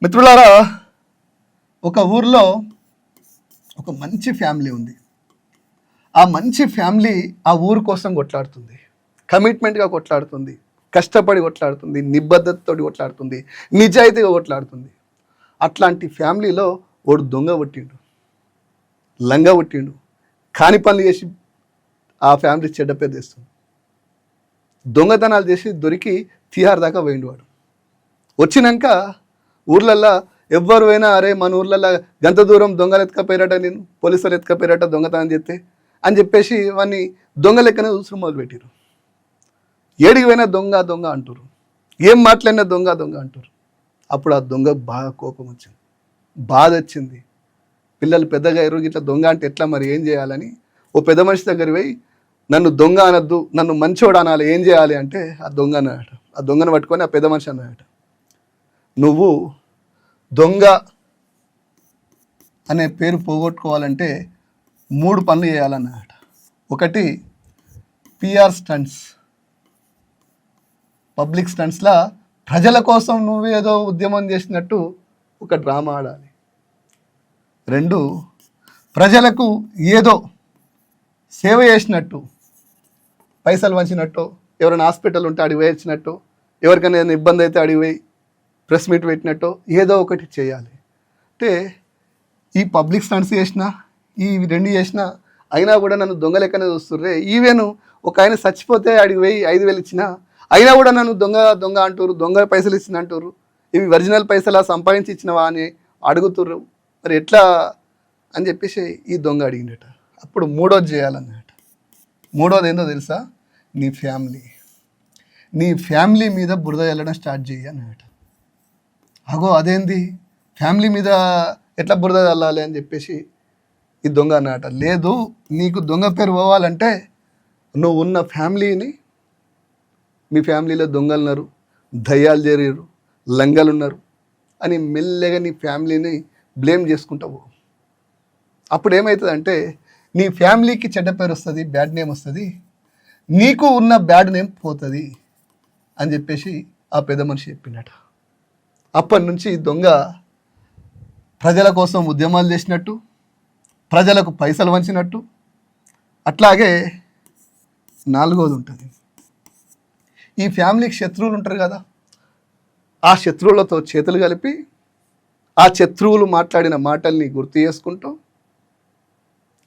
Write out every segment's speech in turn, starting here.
మిత్రులారా, ఒక ఊర్లో ఒక మంచి ఫ్యామిలీ ఉంది. ఆ మంచి ఫ్యామిలీ ఆ ఊరు కోసం కొట్లాడుతుంది, కమిట్మెంట్గా కొట్లాడుతుంది, కష్టపడి కొట్లాడుతుంది, నిబద్ధతతోటి కొట్లాడుతుంది, నిజాయితీగా కొట్లాడుతుంది. అట్లాంటి ఫ్యామిలీలో వాడు దొంగ పుట్టిండు, లంగ పుట్టిండు, కాని పనులు చేసి ఆ ఫ్యామిలీ చెడ్డ పేరు తెస్తుంది. దొంగతనాలు చేసి దొరికి తిహార్ దాకా పోయిండు. వాడు వచ్చినాక ఊర్లల్లో ఎవ్వరు పోయినా, అరే మన ఊర్లలో గంత దూరం దొంగలు ఎత్తుకపోయారట, నేను పోలీసులు ఎత్తుకపోయారట దొంగతనం చేస్తే అని చెప్పేసి వాడిని దొంగ లెక్కనే చూసుకుని మొదలుపెట్టారు. ఏడికి పోయినా దొంగ దొంగ అంటారు, ఏం మాట్లాడినా దొంగ దొంగ అంటారు. అప్పుడు ఆ దొంగ బాగా కోపం వచ్చింది, బాధ వచ్చింది. పిల్లలు పెద్దగా ఎరుగు ఇట్లా దొంగ అంటే ఎట్లా, మరి ఏం చేయాలని ఓ పెద్ద మనిషి దగ్గర పోయి, నన్ను దొంగ అనద్దు, నన్ను మంచోడు అనాలి, ఏం చేయాలి అంటే ఆ దొంగ అన్నాడట. ఆ దొంగను పట్టుకొని ఆ పెద్ద మనిషి అన్నాడట, నువ్వు దొంగ అనే పేరు పోగొట్టుకోవాలంటే 3 పనులు చేయాలన్నాడట. ఒకటి, పిఆర్ స్టంట్స్, పబ్లిక్ స్టంట్స్లా ప్రజల కోసం నువ్వేదో ఉద్యమం చేసినట్టు ఒక డ్రామా ఆడాలి. 2, ప్రజలకు ఏదో సేవ చేసినట్టు, పైసలు వంచినట్టు, ఎవరైనా హాస్పిటల్ ఉంటే అడిగి వేయించినట్టు, ఎవరికైనా ఏదైనా ఇబ్బంది అయితే అడిగి పోయి ప్రెస్ మీట్ పెట్టినట్టు ఏదో ఒకటి చేయాలి. అంటే ఈ పబ్లిక్ స్టంట్స్ చేసినా, ఈ 2 చేసినా అయినా కూడా నన్ను దొంగ లెక్కనే చూస్తుర్రే. ఈవెన్ ఒక ఆయన చచ్చిపోతే అడిగి పోయి 5,000 ఇచ్చినా అయినా కూడా నన్ను దొంగ దొంగ అంటారు, దొంగ పైసలు ఇచ్చిన అంటారు, ఇవి ఒరిజినల్ పైసలా సంపాదించి ఇచ్చినవా అని అడుగుతుర్రు, మరి ఎట్లా అని చెప్పేసి ఈ దొంగ అడిగిండట. అప్పుడు 3వది చేయాలన్నట. 3వది ఏందో తెలుసా? నీ ఫ్యామిలీ మీద బురద చల్లడం స్టార్ట్ చేయి అన్నట. అగో అదేంది, ఫ్యామిలీ మీద ఎట్లా బురద చల్లాలి అని చెప్పేసి ఈ దొంగ అన్నట. లేదు, నీకు దొంగ పేరు పోవాలంటే నువ్వు ఉన్న ఫ్యామిలీని, మీ ఫ్యామిలీలో దొంగలు ఉన్నారు, దయ్యాలు చేరారు, లంగలు ఉన్నారు అని మెల్లగా నీ ఫ్యామిలీని బ్లేమ్ చేసుకుంటావు. అప్పుడు ఏమవుతుందంటే నీ ఫ్యామిలీకి చెడ్డ పేరు వస్తుంది, బ్యాడ్ నేమ్ వస్తుంది, నీకు ఉన్న బ్యాడ్ నేమ్ పోతుంది అని చెప్పేసి ఆ పెద్ద మనిషి చెప్పిండట. అప్పటి నుంచి దొంగ ప్రజల కోసం ఉద్యమాలు చేసినట్టు, ప్రజలకు పైసలు వంచినట్టు. అట్లాగే 4వది ఉంటుంది, ఈ ఫ్యామిలీకి శత్రువులు ఉంటారు కదా, ఆ శత్రువులతో చేతులు కలిపి ఆ శత్రువులు మాట్లాడిన మాటల్ని గుర్తు చేసుకుంటూ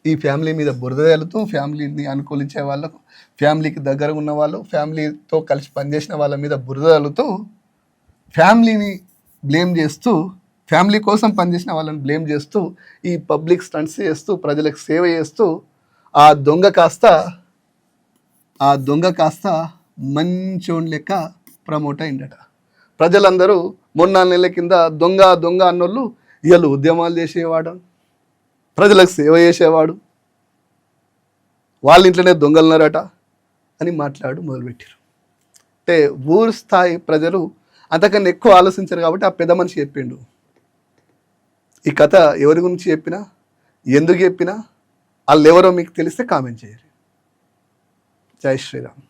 ఈ ఫ్యామిలీ మీద బురద చల్లుతూ, ఫ్యామిలీని అనుకూలించే వాళ్ళకు, ఫ్యామిలీకి దగ్గర ఉన్న వాళ్ళు, ఫ్యామిలీతో కలిసి పనిచేసిన వాళ్ళ మీద బురద చల్లుతూ, ఫ్యామిలీని బ్లేమ్ చేస్తూ, ఫ్యామిలీ కోసం పనిచేసిన వాళ్ళని బ్లేమ్ చేస్తూ, ఈ పబ్లిక్ స్టంట్స్ చేస్తూ, ప్రజలకు సేవ చేస్తూ ఆ దొంగ కాస్త మంచోని లెక్క ప్రమోట్ అయిందట. ప్రజలందరూ 3-4 నెలల కింద దొంగ దొంగ అన్నోళ్ళు వీళ్ళు ఉద్యమాలు చేసేవాడు, ప్రజలకు సేవ చేసేవాడు, వాళ్ళ ఇంట్లోనే దొంగలున్నారట అని మొదలుపెట్టారు. అంటే ఊరు స్థాయి ప్రజలు అంతకన్నా ఎక్కువ ఆలోచించారు కాబట్టి ఆ పెద్ద మనిషి చెప్పిండు. ఈ కథ ఎవరి గురించి చెప్పినా, ఎందుకు చెప్పినా, వాళ్ళు ఎవరో మీకు తెలిస్తే కామెంట్ చేయరు. జై శ్రీరామ్.